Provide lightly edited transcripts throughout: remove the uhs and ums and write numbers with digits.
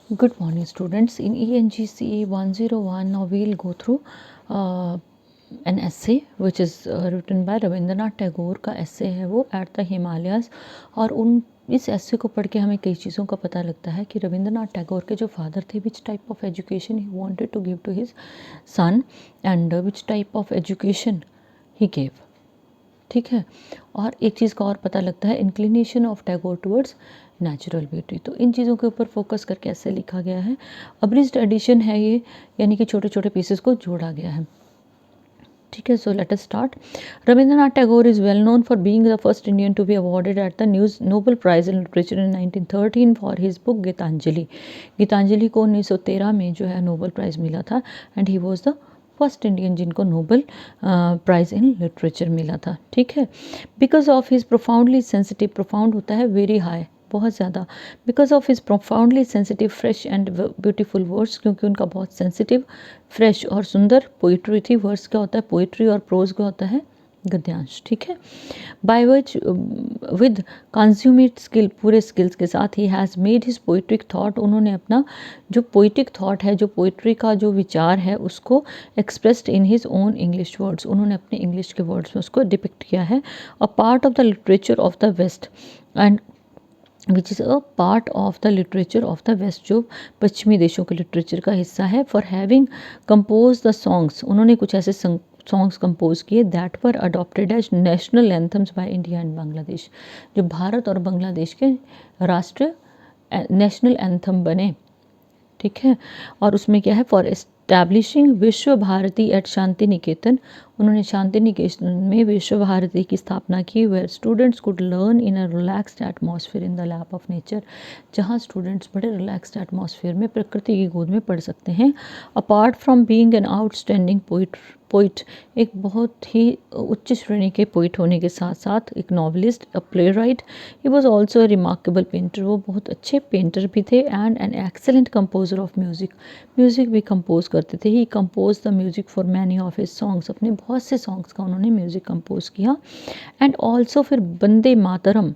Good morning, students. In ENGCE 101, now we'll go through an essay which is written by Rabindranath Tagore का essay है वो at the Himalayas. और उन इस essay को पढ़ के हमें कई चीज़ों का पता लगता है कि रविंद्रनाथ टैगोर के जो फादर थे which type of education he wanted to give to his son and which type of education he gave. ठीक है। और एक चीज़ का और पता लगता है, inclination of Tagore towards natural beauty. तो इन चीज़ों के ऊपर फोकस करके ऐसे लिखा गया है। अब्रिज्ड एडिशन है ये, यानी कि छोटे छोटे पीसेस को जोड़ा गया है। ठीक है, so let us start. Rabindranath Tagore is well known for being the first Indian to be awarded at the news Nobel prize in literature इन 1913 for his book Gitanjali. Gitanjali को 1913 में जो है नोबेल प्राइज़ मिला था and he was the first Indian जिनको Nobel prize in literature मिला था। ठीक है। Because of his profoundly sensitive, profound होता है वेरी हाई, बहुत ज़्यादा। Because of his profoundly sensitive fresh and beautiful words, क्योंकि उनका बहुत सेंसिटिव, फ्रेश और सुंदर पोइट्री थी। वर्ड्स क्या होता है पोइट्री, और प्रोज क्या होता है गद्यांश। ठीक है। By which with consummate skill, पूरे स्किल्स के साथ, he has made his poetic thought, उन्होंने अपना जो पोइटिक थॉट है, जो पोइट्री का जो विचार है, उसको expressed in his own English words, उन्होंने अपने इंग्लिश के वर्ड्स में उसको डिपिक्ट किया है। A part of the literature of the west and which is a part of the literature of the west, जो पश्चिमी देशों के लिटरेचर का हिस्सा है। For having compose the songs, उन्होंने कुछ ऐसे सॉन्ग्स कंपोज किए that were adopted as national anthems by India and Bangladesh, जो भारत और बांग्लादेश के राष्ट्रीय नेशनल एंथम बने। ठीक है। और उसमें क्या है, फॉर एस्टैब्लिशिंग विश्व भारती एट शांति निकेतन, उन्होंने शांति निकेतन में विश्व भारती की स्थापना की। Where students could learn in a relaxed atmosphere in the lap of nature, जहाँ स्टूडेंट्स बड़े रिलैक्स्ड एटमॉस्फेयर में प्रकृति की गोद में पढ़ सकते हैं। Apart from being an outstanding poet, एक बहुत ही उच्च श्रेणी के पोइट होने के साथ साथ एक novelist, a playwright, he was also a remarkable painter, वो बहुत अच्छे पेंटर भी थे। And an excellent composer of music, music भी कंपोज करते थे। He compose the music for many of his songs, अपने बहुत से सॉन्ग्स का उन्होंने म्यूज़िक कंपोज किया। एंड ऑल्सो फिर वंदे मातरम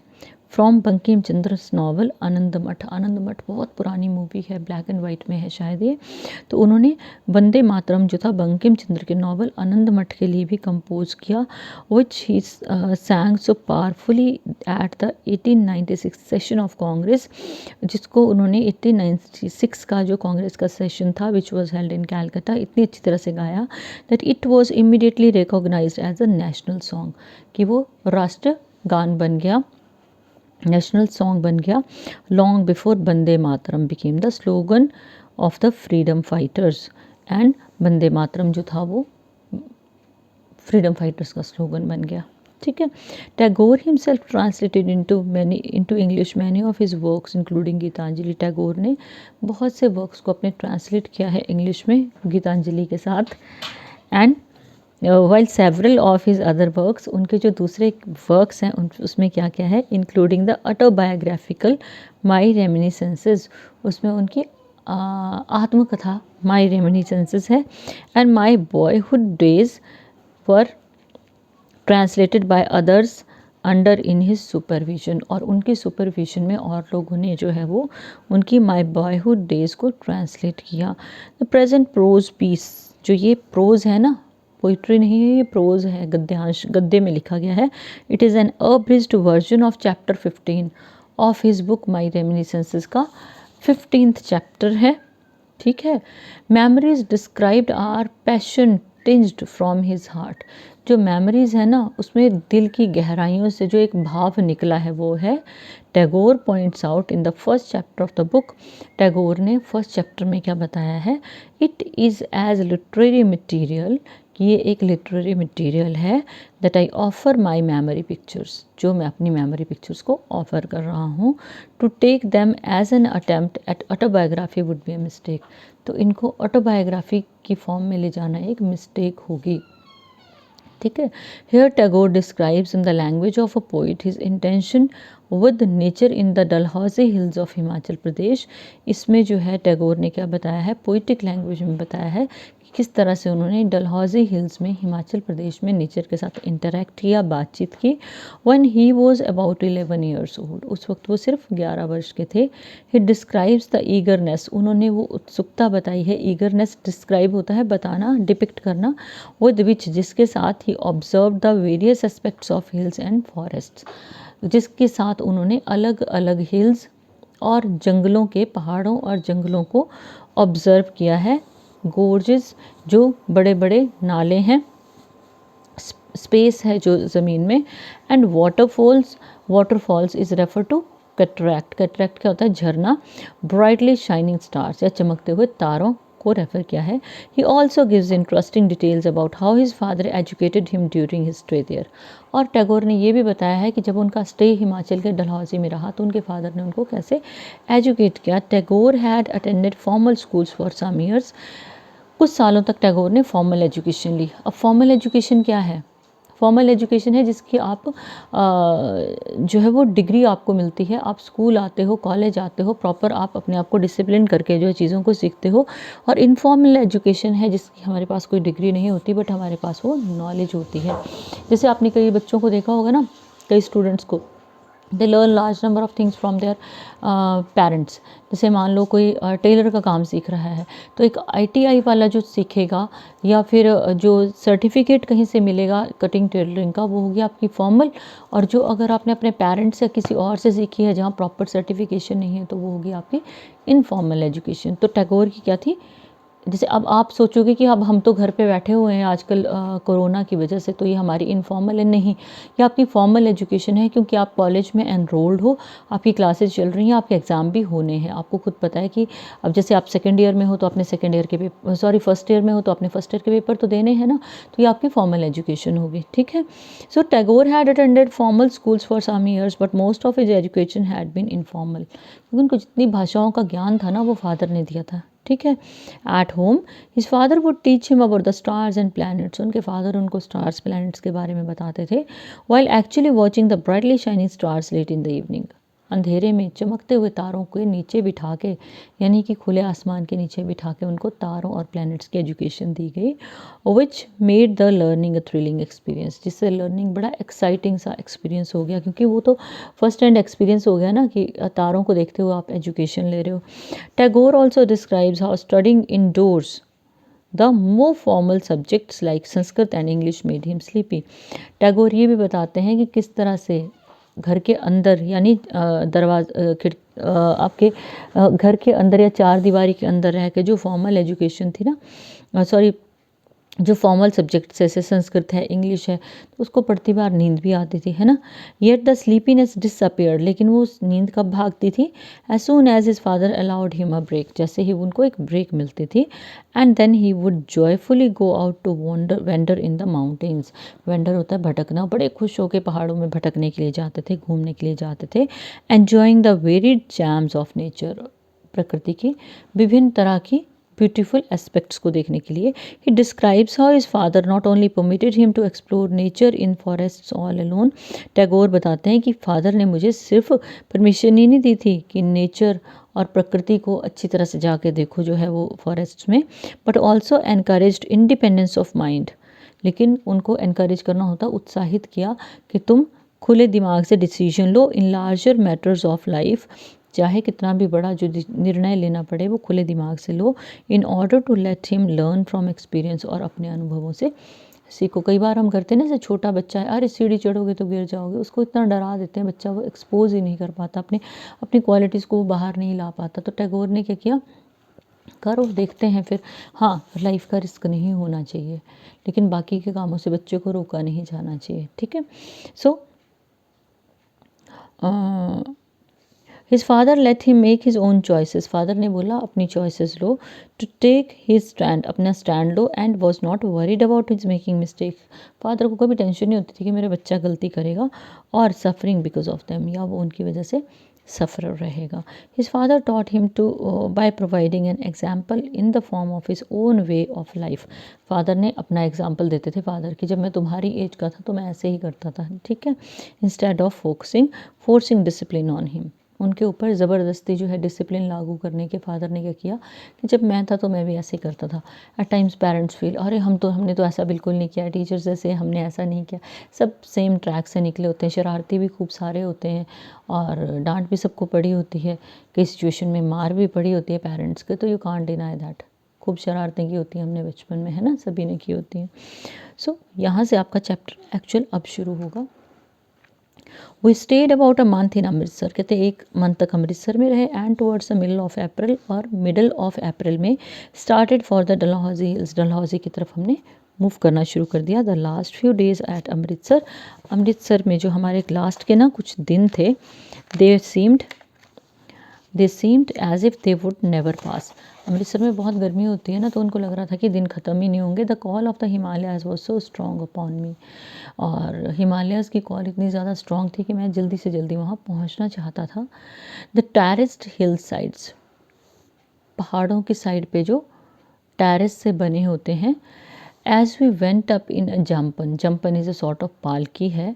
फ्रॉम बंकिम चंद्र नावल आनंद मठ, आनंद मठ बहुत पुरानी मूवी है, ब्लैक एंड वाइट में है शायद ये। तो उन्होंने वंदे मातरम जो था बंकिम चंद्र के नावल आनंद मठ के लिए भी कंपोज किया, which he sang so powerfully at the 1896 session of Congress, जिसको उन्होंने 1896 का जो कांग्रेस का सेशन था which was held in Calcutta, इतनी अच्छी तरह से गाया that it was immediately recognised as a national song, कि वो राष्ट्र गान बन गया, नेशनल सॉन्ग बन गया। Long before Vande Mataram became the slogan of the freedom fighters, and Vande Mataram जो था वो फ्रीडम फाइटर्स का स्लोगन बन गया। ठीक है। Tagore himself translated into English many of his works including Gitanjali, Tagore ने बहुत से वर्क्स को अपने ट्रांसलेट किया है इंग्लिश में गीतांजलि के साथ। And while several of his other works, उनके जो दूसरे वर्क्स हैं उसमें क्या क्या है, including the autobiographical my reminiscences, उसमें उनकी आत्मकथा माई रेमिनिसेंसेस है। And my boyhood days were translated by others under in his supervision, और उनकी सुपरविजन में और लोगों ने जो है वो उनकी माई बॉयहुड डेज को ट्रांसलेट किया। द प्रेजेंट प्रोज पीस, जो ये प्रोज है ना, पोइट्री नहीं है ये, प्रोज है, गद्यांश, गद्दे में लिखा गया है। It is an abridged version of chapter 15 of his book my reminiscences का 15th चैप्टर है। ठीक है। Memories described are passion tinged from his heart, जो मेमोरीज है ना उसमें दिल की गहराइयों से जो एक भाव निकला है वो है। Tagore points out in the first chapter of the book, Tagore ने फर्स्ट चैप्टर में क्या बताया है, it is as literary material, कि ये एक लिटरेरी मटीरियल है, that I offer my memory pictures, जो मैं अपनी मेमोरी पिक्चर्स को ऑफर कर रहा हूँ। To take them as an attempt at autobiography would be a mistake, तो इनको ऑटोबायोग्राफी की फॉर्म में ले जाना एक मिस्टेक होगी। ठीक है। Here Tagore describes in the language of a poet his intention with nature in the Dalhousie hills of Himachal Pradesh. इसमें जो है टैगोर ने क्या बताया है, पोइटिक लैंग्वेज में बताया है कि किस तरह से उन्होंने डलहौजी हिल्स में हिमाचल प्रदेश में नेचर के साथ इंटरेक्ट किया, बातचीत की। When he was about 11 years old, उस वक्त वो सिर्फ 11 वर्ष के थे। ही डिस्क्राइब्स द ईगरनेस, उन्होंने वो उत्सुकता बताई है। ईगरनेस डिस्क्राइब होता है बताना, डिपिक्ट करना। विद विच, जिसके साथ he observe the various aspects of hills and forests, जिसके साथ उन्होंने अलग अलग हिल्स और जंगलों के, पहाड़ों और जंगलों को ऑब्जर्व किया है। गोर्जेस, जो बड़े बड़े नाले हैं, स्पेस है जो ज़मीन में। And waterfalls, waterfalls is refer to cataract, cataract क्या होता है, झरना। ब्राइटली शाइनिंग स्टार्स, या चमकते हुए तारों को रेफर किया है। He also gives interesting details about how his father educated him during his stay there. और टैगोर ने ये भी बताया है कि जब उनका स्टे हिमाचल के डलहौजी में रहा तो उनके फादर ने उनको कैसे एजुकेट किया। Tagore had attended formal schools for some years, कुछ सालों तक टैगोर ने फॉर्मल एजुकेशन ली। अब फॉर्मल एजुकेशन क्या है, फॉर्मल एजुकेशन है जिसकी आप जो है वो डिग्री आपको मिलती है, आप स्कूल आते हो, कॉलेज आते हो, प्रॉपर आप अपने आप को डिसिप्लिन करके जो है चीज़ों को सीखते हो। और इनफॉर्मल एजुकेशन है जिसकी हमारे पास कोई डिग्री नहीं होती बट हमारे पास वो नॉलेज होती है। जैसे आपने कई बच्चों को देखा होगा ना, कई स्टूडेंट्स को, they learn large number of things from their parents. जैसे मान लो कोई टेलर का काम सीख रहा है तो एक ITI वाला जो सीखेगा या फिर जो सर्टिफिकेट कहीं से मिलेगा कटिंग टेलरिंग का, वो हो गया आपकी फॉर्मल। और जो अगर आपने अपने पेरेंट्स या किसी और से सीखी है जहाँ प्रॉपर सर्टिफिकेशन नहीं है तो वो होगी आपकी इनफॉर्मल एजुकेशन। तो टैगोर की क्या थी, जैसे अब आप सोचोगे कि अब हम तो घर पे बैठे हुए हैं आजकल कोरोना की वजह से, तो ये हमारी इनफॉर्मल है, नहीं, ये आपकी फॉर्मल एजुकेशन है क्योंकि आप कॉलेज में एनरोल्ड हो, आपकी क्लासेस चल रही हैं, आपके एग्ज़ाम भी होने हैं। आपको खुद पता है कि अब जैसे आप सेकेंड ईयर में हो तो आपने सेकेंड ईयर के पेपर, सॉरी फर्स्ट ईयर में हो तो आपने फर्स्ट ईयर के पेपर तो देने हैं ना, तो ये आपकी फॉर्मल एजुकेशन होगी, ठीक है। So Tagore had attended formal schools for some years but most of his education had been informal, क्योंकि उनको जितनी भाषाओं का ज्ञान था ना वो फादर ने दिया था, ठीक है। At home his father would teach him about the stars and planets, उनके फादर उनको स्टार्स प्लैनेट्स के बारे में बताते थे। While actually watching the brightly shining stars late in the evening, अंधेरे में चमकते हुए तारों के नीचे बिठा के, यानी कि खुले आसमान के नीचे बिठा के उनको तारों और प्लैनेट्स की एजुकेशन दी गई। Which made the learning a thrilling experience, जिससे लर्निंग बड़ा एक्साइटिंग सा एक्सपीरियंस हो गया, क्योंकि वो तो फर्स्ट हैंड एक्सपीरियंस हो गया ना कि तारों को देखते हुए आप एजुकेशन ले रहे हो। Tagore also describes how studying indoors the more formal subjects like Sanskrit and English made him sleepy. Tagore ये भी बताते हैं कि किस तरह से घर के अंदर, यानी आपके घर के अंदर या चार दीवारी के अंदर रह के जो फॉर्मल एजुकेशन थी ना, सॉरी जो फॉर्मल सब्जेक्ट्स जैसे संस्कृत है, इंग्लिश है, तो उसको पढ़ती बार नींद भी आती थी, है ना। येट द स्लीपीनेस डिसअपियर्ड, लेकिन वो उस नींद कब भागती थी, as soon as his father allowed him a break, जैसे ही उनको एक ब्रेक मिलती थी। And then he would joyfully go out to wander in the mountains, wander होता है भटकना, बड़े खुश होकर पहाड़ों में भटकने के लिए जाते थे, घूमने के लिए जाते थे। Enjoying the varied gems of nature, प्रकृति की विभिन्न तरह की ब्यूटीफुल एस्पेक्ट्स को देखने के लिए। He describes how his father not only permitted him to explore nature in forests all alone. Tagore बताते हैं कि फादर ने मुझे सिर्फ परमिशन ही नहीं दी थी कि नेचर और प्रकृति को अच्छी तरह से जाके देखो जो है वो फॉरेस्ट्स में, but also encouraged independence of mind, लेकिन उनको एनकरेज करना होता, उत्साहित किया कि तुम खुले दिमाग से decision low in larger matters of life, चाहे कितना भी बड़ा जो निर्णय लेना पड़े वो खुले दिमाग से लो, in order to let him learn from experience, और अपने अनुभवों से सीखो। कई बार हम करते हैं ना, जैसे छोटा बच्चा है, अरे सीढ़ी चढ़ोगे तो गिर जाओगे, उसको इतना डरा देते हैं, बच्चा वो एक्सपोज ही नहीं कर पाता, अपनी क्वालिटीज़ को वो बाहर नहीं ला पाता। तो टैगोर ने क्या किया, करो देखते हैं फिर, हाँ लाइफ का रिस्क नहीं होना चाहिए, लेकिन बाकी के कामों से बच्चे को रोका नहीं जाना चाहिए, ठीक है। So his father let him make his own choices, father ने बोला अपनी चॉइसेस लो, टू टेक हिज स्टैंड, अपना स्टैंड लो, and was not worried about his making mistake, father को कभी टेंशन नहीं होती थी कि मेरा बच्चा गलती करेगा, और सफरिंग बिकॉज ऑफ देम, या वो उनकी वजह से सफ़रर रहेगा। His father taught him too by providing an example in the form of his own way of life. Father ने अपना एग्जाम्पल देते थे फादर कि जब मैं तुम्हारी एज का था तो मैं ऐसे ही करता था, ठीक है, instead of forcing discipline on him. उनके ऊपर ज़बरदस्ती जो है डिसिप्लिन लागू करने के फादर ने क्या किया कि जब मैं था तो मैं भी ऐसे ही करता था। एट टाइम्स पेरेंट्स फील अरे हमने तो ऐसा बिल्कुल नहीं किया, टीचर्स जैसे हमने ऐसा नहीं किया। सब सेम ट्रैक से निकले होते हैं, शरारती भी खूब सारे होते हैं और डांट भी सबको पड़ी होती है, कई सिचुएशन में मार भी पड़ी होती है पेरेंट्स के, तो यू कांट डिनाई दैट। खूब शरारतें की होती हैं हमने बचपन में, है ना, सभी ने की होती हैं। सो यहाँ से आपका चैप्टर एक्चुअल अब शुरू होगा। We stayed about a month in Amritsar, कहते हैं 1 मंथ तक अमृतसर में रहे। And towards the middle of April, और मिडल ऑफ अप्रैल में started for the Dalhousie hills, Dalhousie की तरफ हमने मूव करना शुरू कर दिया। The last few days at Amritsar, Amritsar में जो हमारे लास्ट के ना कुछ दिन थे, they seemed as if they would never pass. Amritsar में बहुत गर्मी होती है ना, तो उनको लग रहा था कि दिन ख़त्म ही नहीं होंगे। The call of the Himalayas was so strong upon मी, और हिमालयाज़ की कॉल इतनी ज़्यादा स्ट्रॉन्ग थी कि मैं जल्दी से जल्दी वहाँ पहुँचना चाहता था। द टेरेस्ड हिल साइड्स, पहाड़ों की साइड पे जो टेरेस से बने होते हैं। As we went up in a jampan, jampan is a sort of पालकी है,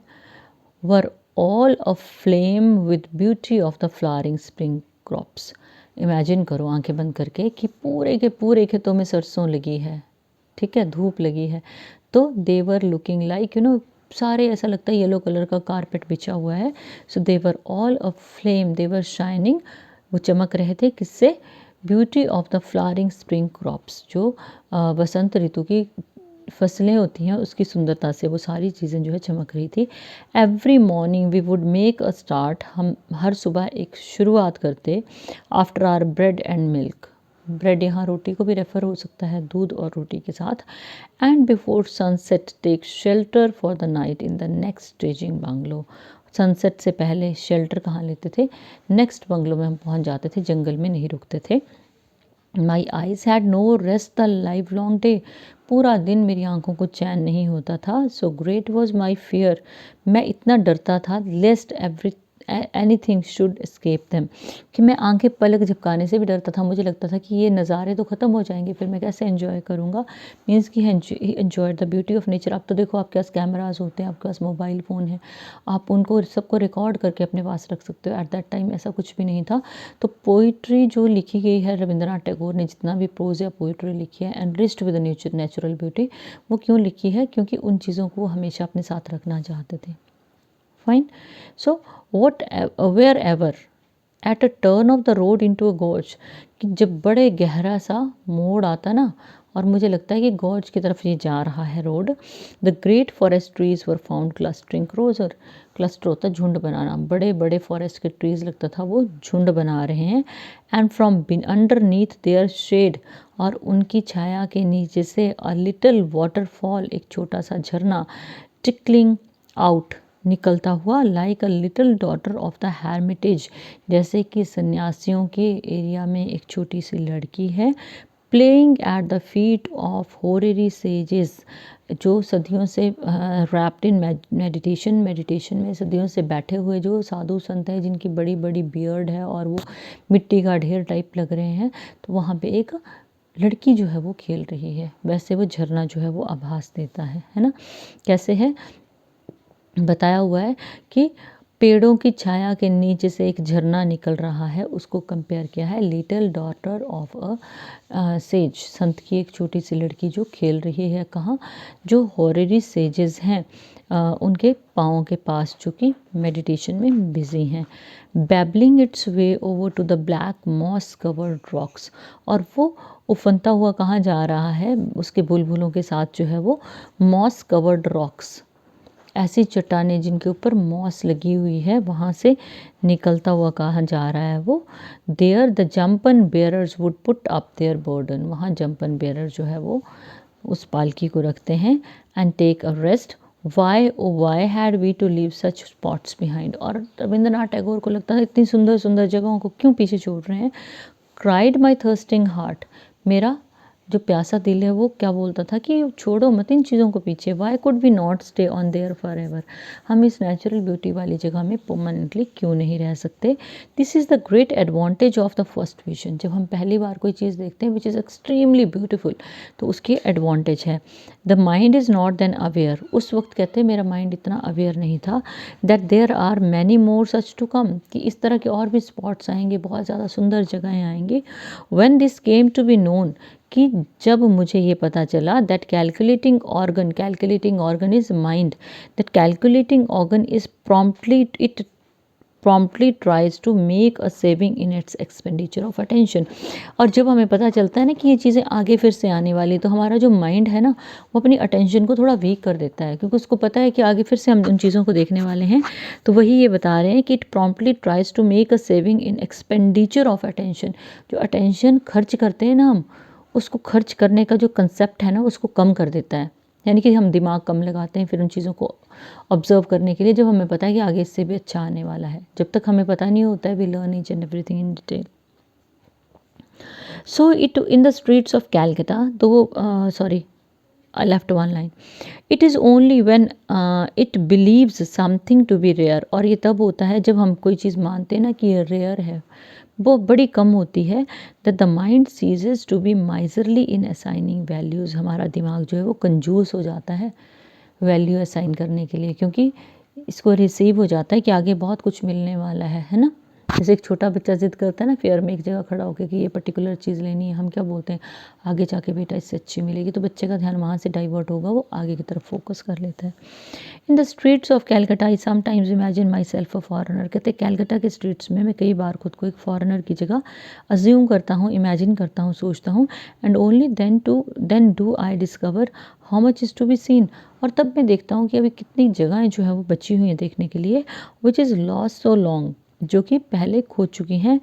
were all a flame with beauty of the flowering spring crops. Imagine करो आंखें बंद करके कि पूरे के पूरे खेतों में सरसों लगी है, ठीक है, धूप लगी है। तो देवर लुकिंग लाइक सारे ऐसा लगता है येलो कलर का कारपेट बिछा हुआ है। So they were all a flame, they were shining, वो चमक रहे थे किससे? Beauty of the flowering spring crops, जो वसंत ऋतु की फसलें होती हैं उसकी सुंदरता से वो सारी चीज़ें जो है चमक रही थी। Every morning we would make a start, हम हर सुबह एक शुरुआत करते। After our bread and milk, bread यहाँ रोटी को भी रेफ़र हो सकता है, दूध और रोटी के साथ। And before sunset take shelter for the night in the next staging bungalow. Sunset से पहले शेल्टर कहाँ लेते थे? नेक्स्ट बंगलो में हम पहुँच जाते थे, जंगल में नहीं रुकते थे। My eyes had no rest the livelong day, पूरा दिन मेरी आंखों को चैन नहीं होता था। So great was my fear, मैं इतना डरता था, lest anything should escape them, कि मैं आंखें पलक झपकाने से भी डरता था। मुझे लगता था कि ये नज़ारे तो ख़त्म हो जाएंगे, फिर मैं कैसे एंजॉय करूँगा। मीन्स कि enjoy the beauty of nature. अब तो देखो आपके पास कैमराज होते हैं, आपके पास मोबाइल फ़ोन है, आप उनको सबको रिकॉर्ड करके अपने पास रख सकते हो। एट दैट टाइम ऐसा कुछ भी नहीं था। तो पोइट्री जो लिखी गई है, रविंद्रनाथ टैगोर ने जितना भी प्रोज या पोइट्री लिखी है, एनरिच्ड विद नेचुरल ब्यूटी, वो क्यों लिखी है? क्योंकि उन चीज़ों को वो हमेशा अपने साथ रखना चाहते थे। Fine. So what wherever at a turn of the road into a gorge, कि जब बड़े गहरा सा मोड़ आता ना, और मुझे लगता है कि गॉर्ज की तरफ ये जा रहा है road. The great forest trees were found clustering closer, cluster होता है झुंड बनाना, बड़े बड़े फॉरेस्ट के ट्रीज लगता था वो झुंड बना रहे हैं। And from underneath their shade, और उनकी छाया के नीचे से अ लिटिल वाटरफॉल, एक छोटा सा झरना, टिकलिंग आउट, निकलता हुआ, like a little daughter of the hermitage, जैसे कि सन्यासियों के एरिया में एक छोटी सी लड़की है। Playing at the feet of hoary sages, जो सदियों से रैप्ड इन मेडिटेशन में सदियों से बैठे हुए जो साधु संत हैं, जिनकी बड़ी बड़ी बियर्ड है और वो मिट्टी का ढेर टाइप लग रहे हैं, तो वहाँ पे एक लड़की जो है वो खेल रही है। वैसे वो झरना जो है वो आभास देता है ना। कैसे है बताया हुआ है कि पेड़ों की छाया के नीचे से एक झरना निकल रहा है, उसको कंपेयर किया है little daughter of a says, संत की एक छोटी सी लड़की जो खेल रही है। कहाँ? जो हॉरेरी सेजेस हैं उनके पाँव के पास, जो कि मेडिटेशन में बिजी हैं। Babbling its way over to the black moss covered rocks, और वो उफनता हुआ कहाँ जा रहा है? उसके बुलबुलों के साथ जो है वो मॉस कवर्ड रॉक्स, ऐसी चट्टानें जिनके ऊपर मॉस लगी हुई है, वहाँ से निकलता हुआ कहाँ जा रहा है वो? There the jampan bearers would put up their burden, वहाँ जम्पन बेयरर जो है वो उस पालकी को रखते हैं। And take a rest, why o why had we to leave such spots behind, और रविंद्रनाथ टैगोर को लगता है इतनी सुंदर सुंदर जगहों को क्यों पीछे छोड़ रहे हैं। क्राइड माई थर्स्टिंग हार्ट, मेरा जो प्यासा दिल है वो क्या बोलता था कि छोड़ो मत इन चीज़ों को पीछे, Y could be not stay on their for ever, हम इस नेचुरल ब्यूटी वाली जगह में परमानेंटली क्यों नहीं रह सकते। This is the great advantage of the first vision. जब हम पहली बार कोई चीज़ देखते हैं विच इज़ एक्सट्रीमली ब्यूटीफुल, तो उसकी एडवांटेज है। The mind is not then aware, उस वक्त कहते हैं मेरा माइंड इतना अवेयर नहीं था, that there are many more such to come, कि इस तरह के और भी स्पॉट्स आएंगे, बहुत ज़्यादा सुंदर जगहें आएंगी। When this came to be known, कि जब मुझे ये पता चला that calculating organ is mind, that calculating organ is promptly tries to make a saving in its expenditure of attention. और जब हमें पता चलता है ना कि ये चीज़ें आगे फिर से आने वाली, तो हमारा जो माइंड है ना वो अपनी अटेंशन को थोड़ा वीक कर देता है, क्योंकि उसको पता है कि आगे फिर से हम उन चीज़ों को देखने वाले हैं। तो वही ये बता रहे हैं कि it promptly tries to make a saving in expenditure of attention. जो अटेंशन खर्च करते हैं ना हम, उसको खर्च करने का जो कंसेप्ट है ना उसको कम कर देता है। यानी कि हम दिमाग कम लगाते हैं फिर उन चीज़ों को ऑब्जर्व करने के लिए, जब हमें पता है कि आगे इससे भी अच्छा आने वाला है। जब तक हमें पता नहीं होता है we learn each and everything in detail. So it in the streets of Calcutta, तो sorry I left one line. It is only when it believes something to be rare, और ये तब होता है जब हम कोई चीज़ मानते हैं ना कि ये रेयर है, वो बड़ी कम होती है, that the mind ceases to be miserly in assigning values। हमारा दिमाग जो है वो कंजूस हो जाता है वैल्यू असाइन करने के लिए, क्योंकि इसको रिसीव हो जाता है कि आगे बहुत कुछ मिलने वाला है ना। जैसे एक छोटा बच्चा जिद करता है ना फेयर में एक जगह खड़ा होकर कि ये पर्टिकुलर चीज़ लेनी है, हम क्या बोलते हैं आगे जाके बेटा इससे अच्छी मिलेगी, तो बच्चे का ध्यान वहाँ से डाइवर्ट होगा, वो आगे की तरफ फोकस कर लेता है। इन the streets of Calcutta I sometimes imagine my self a foreigner, कहते हैं कैलकटा के स्ट्रीट्स में मैं कई बार खुद को एक फॉरनर की जगह अज्यूम करता हूँ, इमेजिन करता हूँ, सोचता हूँ। And only then do I discover how much is to be seen, और तब मैं देखता हूँ कि अभी कितनी जगहें जो है वो बची हुई हैं देखने के लिए, which is lost so long, जो कि पहले खो चुकी हैं।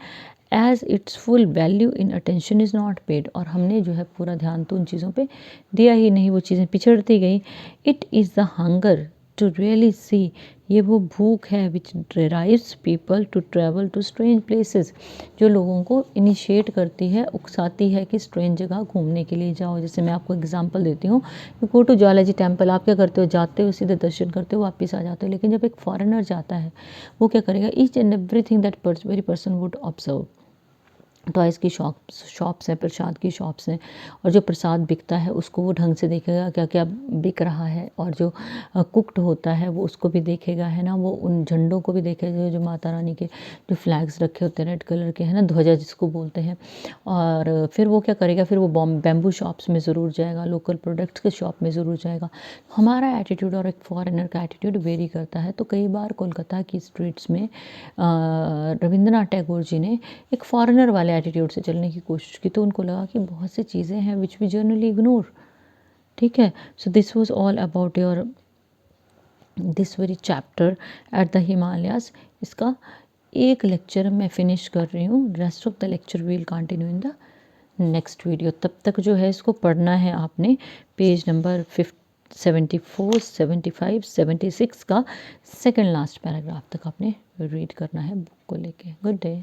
As its full value in attention is not paid, और हमने जो है पूरा ध्यान तो उन चीज़ों पे दिया ही नहीं, वो चीज़ें पिछड़ती गई। It is the hunger to really see, ये वो भूख है which drives people to travel to strange places, जो लोगों को इनिशिएट करती है, उकसाती है कि स्ट्रेंज जगह घूमने के लिए जाओ। जैसे मैं आपको एग्जांपल देती हूँ, गो टू ज्वालाजी टेम्पल, आप क्या करते हो, जाते हो सीधे दर्शन करते हो वापस आ जाते हो। लेकिन जब एक फॉरेनर जाता है वो क्या करेगा, each and everything that very person would observe. Toys की शॉप्स हैं, प्रसाद की शॉप्स हैं, और जो प्रसाद बिकता है उसको वो ढंग से देखेगा क्या क्या बिक रहा है, और जो कुक्ड होता है वो उसको भी देखेगा, है ना। वो उन झंडों को भी देखेगा, जो माता रानी के जो फ्लैग्स रखे होते हैं रेड कलर के, है ना, ध्वजा जिसको बोलते हैं। और फिर वो क्या करेगा, फिर वो बैम्बू शॉप्स में ज़रूर जाएगा, लोकल प्रोडक्ट्स के शॉप में ज़रूर जाएगा। हमारा एटीट्यूड और एक फॉरेनर का एटीट्यूड वेरी करता है। तो कई बार कोलकाता की स्ट्रीट्स में रविंद्रनाथ टैगोर जी ने एक फॉरेनर वाले एटीट्यूड से चलने की कोशिश की, तो उनको लगा कि बहुत सी चीज़ें हैं विच वी जनरली इग्नोर। ठीक है, so this was all about your this very chapter at the Himalayas. इसका एक लेक्चर मैं फिनिश कर रही हूँ, rest of the lecture will continue in the next video. तब तक जो है इसको पढ़ना है आपने, पेज नंबर 74, 75, 76 का सेकेंड लास्ट पैराग्राफ तक आपने रीड करना है बुक को लेके। Good day.